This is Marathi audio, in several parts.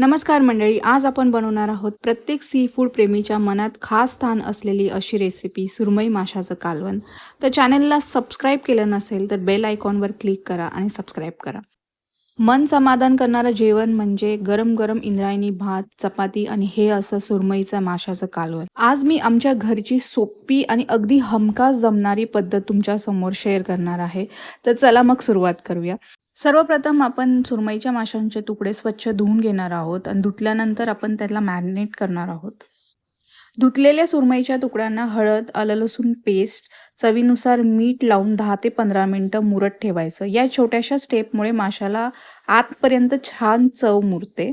नमस्कार मंडळी, आज आपण बनवणार आहोत प्रत्येक सी फूड प्रेमीच्या मनात खास स्थान असलेली अशी रेसिपी सुरमई माशाचं कालवण. तर चॅनलला सबस्क्राईब केलं नसेल तर बेल आयकॉनवर क्लिक करा आणि सबस्क्राईब करा. मन समाधान करणारं जेवण म्हणजे गरम गरम इंद्रायणी भात, चपाती आणि हे असं सुरमईचं माशाचं कालवण. आज मी आमच्या घरची सोपी आणि अगदी हमखास जमणारी पद्धत तुमच्या समोर शेअर करणार आहे. तर चला मग सुरुवात करूया. सर्वप्रथम आपण सुरमईच्या माशांचे तुकडे स्वच्छ धुवून घेणार आहोत आणि धुतल्यानंतर आपण त्याला मॅरिनेट करणार आहोत. धुतलेल्या सुरमईच्या तुकड्यांना हळद, आलं लसूण पेस्ट, चवीनुसार मीठ लावून 10 ते 15 मिनिटं मुरत ठेवायचं. या छोट्याशा स्टेपमुळे माशाला आतपर्यंत छान चव मुरते.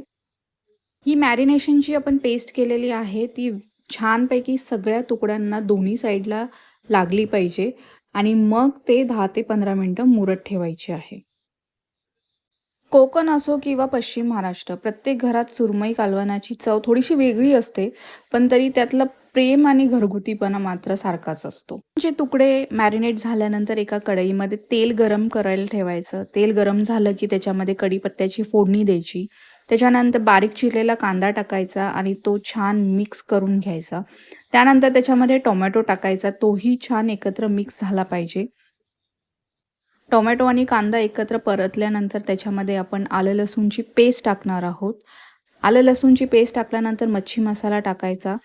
ही मॅरिनेशनची आपण पेस्ट केलेली आहे ती छानपैकी सगळ्या तुकड्यांना दोन्ही साईडला लागली पाहिजे आणि मग ते 10 ते 15 मिनिटं मुरत ठेवायचे आहे. कोकण असो किंवा पश्चिम महाराष्ट्र, प्रत्येक घरात सुरमई कालवणाची चव थोडीशी वेगळी असते, पण तरी त्यातलं प्रेम आणि घरगुतीपणा मात्र सारखाच असतो. जे तुकडे मॅरिनेट झाल्यानंतर एका कढईमध्ये तेल गरम करायला ठेवायचं. तेल गरम झालं की त्याच्यामध्ये कढीपत्त्याची फोडणी द्यायची. त्याच्यानंतर बारीक चिरलेला कांदा टाकायचा आणि तो छान मिक्स करून घ्यायचा. त्यानंतर त्याच्यामध्ये टोमॅटो टाकायचा. तोही छान एकत्र मिक्स झाला पाहिजे. टोमॅटो आणि कांदा एकत्र परतल्यानंतर त्याच्यामध्ये आपण आलं लसूणची पेस्ट टाकणार आहोत. आलं लसूणची पेस्ट टाकल्यानंतर मच्छी मसाला टाकायचा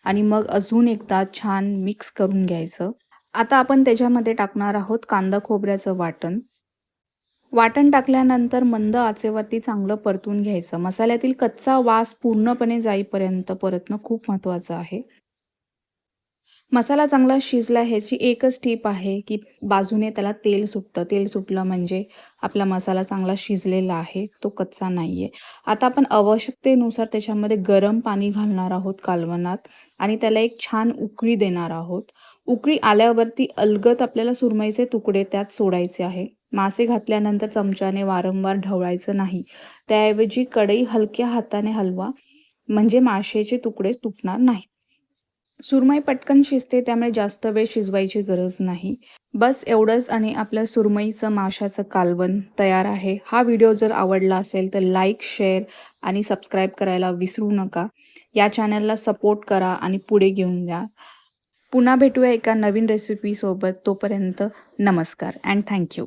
आणि मग अजून एकदा छान मिक्स करून घ्यायचं. आता आपण त्याच्यामध्ये टाकणार आहोत कांदा खोबऱ्याचं वाटण. वाटण टाकल्यानंतर मंद आचेवरती चांगलं परतून घ्यायचं. मसाल्यातील कच्चा वास पूर्णपणे जाईपर्यंत परतणं खूप महत्त्वाचं आहे. मसाला चांगला शिजला ह्याची एकच टीप आहे की बाजूने त्याला तेल सुटतं. तेल सुटलं म्हणजे आपला मसाला चांगला शिजलेला आहे, तो कच्चा नाही आहे. आता आपण आवश्यकतेनुसार त्याच्यामध्ये गरम पाणी घालणार आहोत कालवणात आणि त्याला एक छान उकळी देणार आहोत. उकळी आल्यावरती अलगद आपल्याला सुरमईचे तुकडे त्यात सोडायचे आहे. मासे घातल्यानंतर चमच्याने वारंवार ढवळायचं नाही. त्याऐवजी कढई हलक्या हाताने हलवा म्हणजे माशाचे तुकडे तुटणार नाहीत. सुरमई पटकन शिजते त्यामुळे जास्त वेळ शिजवायची गरज नाही. बस एवढंच आणि आपल्या सुरमईचं माशाचं कालवण तयार आहे. हा व्हिडिओ जर आवडला असेल तर लाईक, शेअर आणि सबस्क्राईब करायला विसरू नका. या चॅनलला सपोर्ट करा आणि पुढे घेऊन द्या. पुन्हा भेटूया एका नवीन रेसिपीसोबत. तोपर्यंत नमस्कार अँड थँक्यू.